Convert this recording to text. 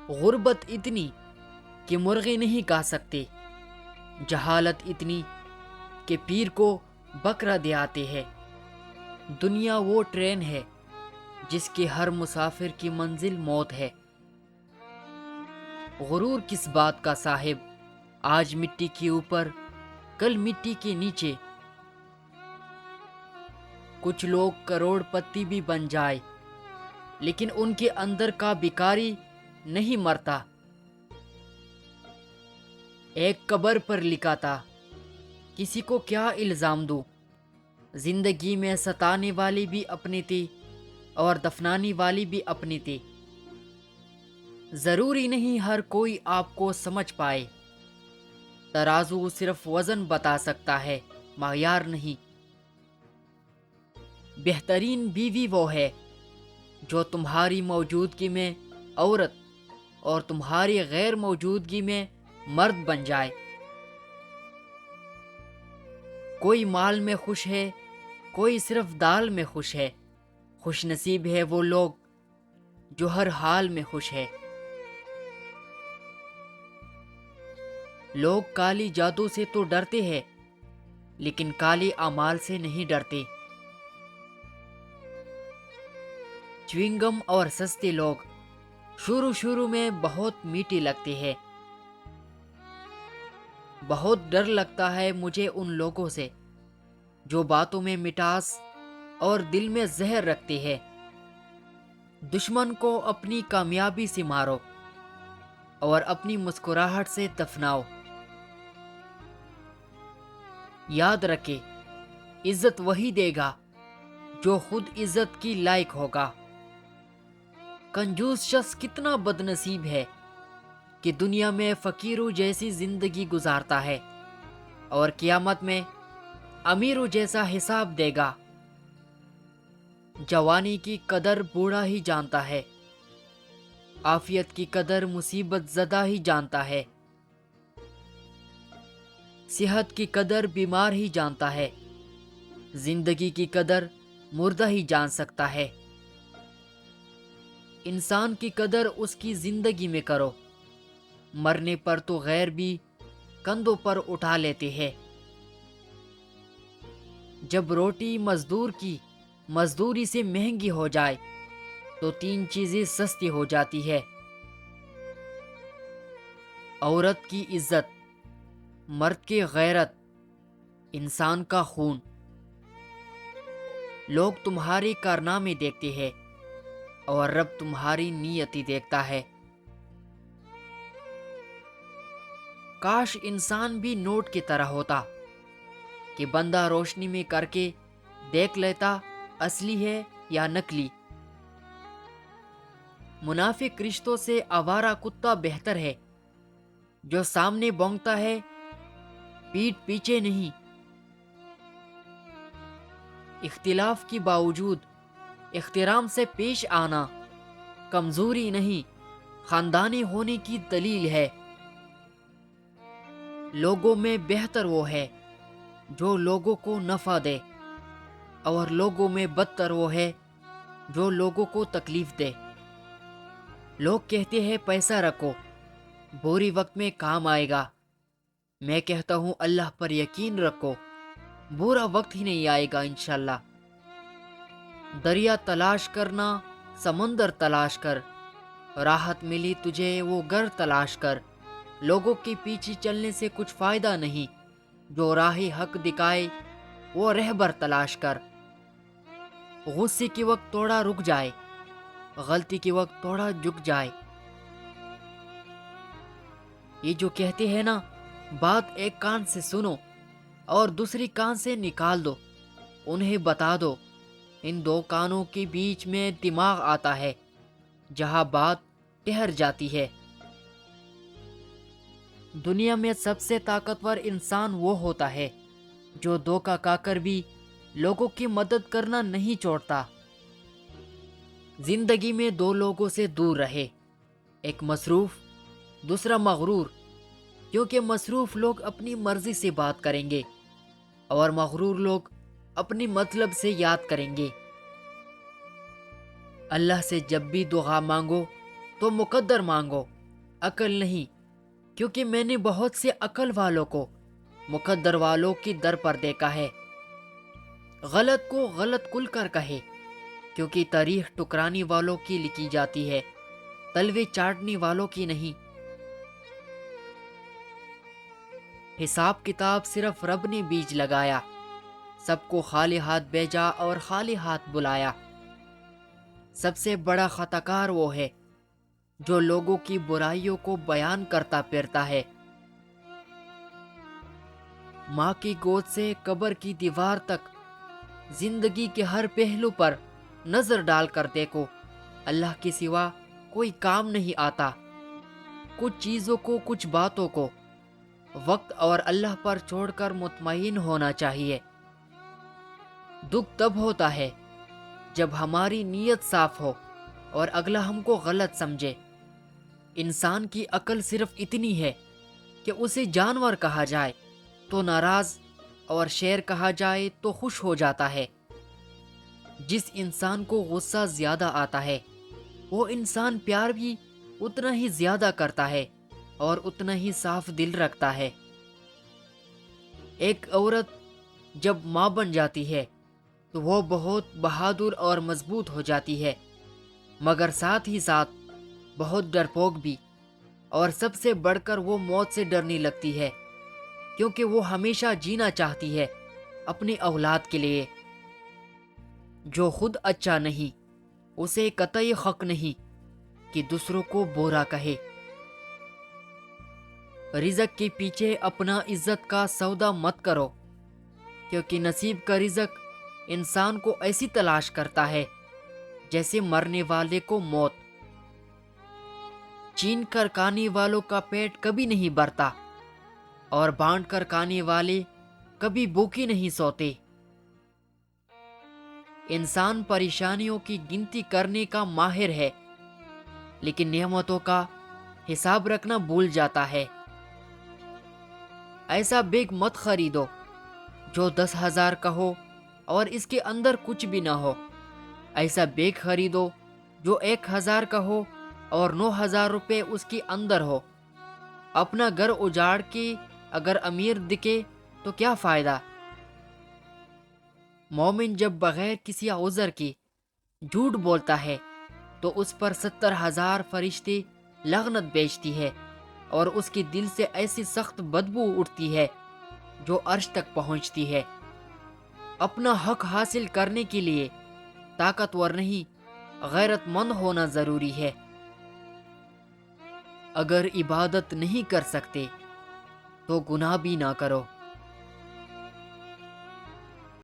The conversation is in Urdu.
غربت اتنی کہ مرغے نہیں کھا سکتے، جہالت اتنی کہ پیر کو بکرا دے آتے ہے۔ دنیا وہ ٹرین ہے جس کے ہر مسافر کی منزل موت ہے۔ غرور کس بات کا صاحب، آج مٹی کے اوپر کل مٹی کے نیچے۔ کچھ لوگ کروڑ پتی بھی بن جائے لیکن ان کے اندر کا بیکاری نہیں مرتا۔ ایک قبر پر لکھا تھا، کسی کو کیا الزام دوں، زندگی میں ستانے والے بھی اپنے تھے اور دفنانے والے بھی اپنے تھے۔ ضروری نہیں ہر کوئی آپ کو سمجھ پائے، ترازو صرف وزن بتا سکتا ہے، معیار نہیں۔ بہترین بیوی وہ ہے جو تمہاری موجودگی میں عورت اور تمہاری غیر موجودگی میں مرد بن جائے۔ کوئی مال میں خوش ہے، کوئی صرف دال میں خوش ہے۔ خوش نصیب ہے وہ لوگ جو ہر حال میں خوش ہے۔ لوگ کالی جادو سے تو ڈرتے ہیں لیکن کالے اعمال سے نہیں ڈرتے۔ چوئنگم اور سستے لوگ شروع میں بہت میٹھے لگتے ہیں۔ بہت ڈر لگتا ہے مجھے ان لوگوں سے جو باتوں میں مٹاس اور دل میں زہر رکھتے ہیں۔ دشمن کو اپنی کامیابی سے مارو اور اپنی مسکراہٹ سے دفناؤ۔ یاد رکھے، عزت وہی دے گا جو خود عزت کی لائق ہوگا۔ کنجوس شخص کتنا بد نصیب ہے کہ دنیا میں فقیروں جیسی زندگی گزارتا ہے اور قیامت میں امیروں جیسا حساب دے گا۔ جوانی کی قدر بوڑھا ہی جانتا ہے، عافیت کی قدر مصیبت زدہ ہی جانتا ہے، صحت کی قدر بیمار ہی جانتا ہے، زندگی کی قدر مردہ ہی جان سکتا ہے۔ انسان کی قدر اس کی زندگی میں کرو، مرنے پر تو غیر بھی کندھوں پر اٹھا لیتے ہیں۔ جب روٹی مزدور کی مزدوری سے مہنگی ہو جائے تو تین چیزیں سستی ہو جاتی ہے: عورت کی عزت، مرد کی غیرت، انسان کا خون۔ لوگ تمہارے کارنامے دیکھتے ہیں اور رب تمہاری نیتی دیکھتا ہے۔ کاش انسان بھی نوٹ کی طرح ہوتا کہ بندہ روشنی میں کر کے دیکھ لیتا اصلی ہے یا نکلی۔ منافق رشتوں سے آوارہ کتا بہتر ہے جو سامنے بونگتا ہے پیٹھ پیچھے نہیں۔ اختلاف کے باوجود احترام سے پیش آنا کمزوری نہیں، خاندانی ہونے کی دلیل ہے۔ لوگوں میں بہتر وہ ہے جو لوگوں کو نفع دے اور لوگوں میں بدتر وہ ہے جو لوگوں کو تکلیف دے۔ لوگ کہتے ہیں پیسہ رکھو، بری وقت میں کام آئے گا۔ میں کہتا ہوں اللہ پر یقین رکھو، برا وقت ہی نہیں آئے گا انشاءاللہ۔ دریا تلاش کرنا، سمندر تلاش کر، راحت ملی تجھے وہ گھر تلاش کر۔ لوگوں کے پیچھے چلنے سے کچھ فائدہ نہیں، جو راہ حق دکھائے وہ رہبر تلاش کر۔ غصے کے وقت تھوڑا رک جائے، غلطی کے وقت تھوڑا جھک جائے۔ یہ جو کہتے ہیں نا، بات ایک کان سے سنو اور دوسری کان سے نکال دو، انہیں بتا دو ان دو کانوں کے بیچ میں دماغ آتا ہے جہاں بات ٹھہر جاتی ہے۔ دنیا میں سب سے طاقتور انسان وہ ہوتا ہے جو دھوکہ کھا کر بھی لوگوں کی مدد کرنا نہیں چھوڑتا۔ زندگی میں دو لوگوں سے دور رہے، ایک مصروف، دوسرا مغرور، کیونکہ مصروف لوگ اپنی مرضی سے بات کریں گے اور مغرور لوگ اپنی مطلب سے یاد کریں گے۔ اللہ سے جب بھی دعا مانگو تو مقدر مانگو، عقل نہیں، کیونکہ میں نے بہت سے عقل والوں کو مقدر والوں کی در پر دیکھا ہے۔ غلط کو غلط کل کر کہے، کیونکہ تاریخ ٹکرانے والوں کی لکھی جاتی ہے، تلوے چاٹنے والوں کی نہیں۔ حساب کتاب صرف رب نے بیج لگایا، سب کو خالی ہاتھ بھیجا اور خالی ہاتھ بلایا۔ سب سے بڑا خطا کار وہ ہے جو لوگوں کی برائیوں کو بیان کرتا پھرتا ہے۔ ماں کی گود سے قبر کی دیوار تک زندگی کے ہر پہلو پر نظر ڈال کر دیکھو، اللہ کے سوا کوئی کام نہیں آتا۔ کچھ چیزوں کو، کچھ باتوں کو وقت اور اللہ پر چھوڑ کر مطمئن ہونا چاہیے۔ دکھ تب ہوتا ہے جب ہماری نیت صاف ہو اور اگلا ہم کو غلط سمجھے۔ انسان کی عقل صرف اتنی ہے کہ اسے جانور کہا جائے تو ناراض اور شیر کہا جائے تو خوش ہو جاتا ہے۔ جس انسان کو غصہ زیادہ آتا ہے وہ انسان پیار بھی اتنا ہی زیادہ کرتا ہے اور اتنا ہی صاف دل رکھتا ہے۔ ایک عورت جب ماں بن جاتی ہے تو وہ بہت بہادر اور مضبوط ہو جاتی ہے، مگر ساتھ ہی ساتھ بہت ڈرپوک بھی، اور سب سے بڑھ کر وہ موت سے ڈرنے لگتی ہے، کیونکہ وہ ہمیشہ جینا چاہتی ہے اپنی اولاد کے لیے۔ جو خود اچھا نہیں اسے قطعی حق نہیں کہ دوسروں کو برا کہے۔ رزق کے پیچھے اپنا عزت کا سودا مت کرو، کیونکہ نصیب کا رزق انسان کو ایسی تلاش کرتا ہے جیسے مرنے والے کو موت۔ چین کر کھانے والوں کا پیٹ کبھی نہیں بھرتا، اور بانٹ کر کھانے والے کبھی بھوکے نہیں سوتے۔ انسان پریشانیوں کی گنتی کرنے کا ماہر ہے، لیکن نعمتوں کا حساب رکھنا بھول جاتا ہے۔ ایسا بیگ مت خریدو جو 10,000 کا ہو اور اس کے اندر کچھ بھی نہ ہو۔ ایسا بیگ خریدو جو 1,000 کا ہو اور 9,000 روپے اس کے اندر ہو۔ اپنا گھر اجاڑ کے اگر امیر دکھے تو کیا فائدہ؟ مومن جب بغیر کسی عذر کے جھوٹ بولتا ہے تو اس پر 70,000 فرشتے لعنت بھیجتی ہے، اور اس کے دل سے ایسی سخت بدبو اٹھتی ہے جو عرش تک پہنچتی ہے۔ اپنا حق حاصل کرنے کے لیے طاقتور نہیں، غیرت مند ہونا ضروری ہے۔ اگر عبادت نہیں کر سکتے تو گناہ بھی نہ کرو۔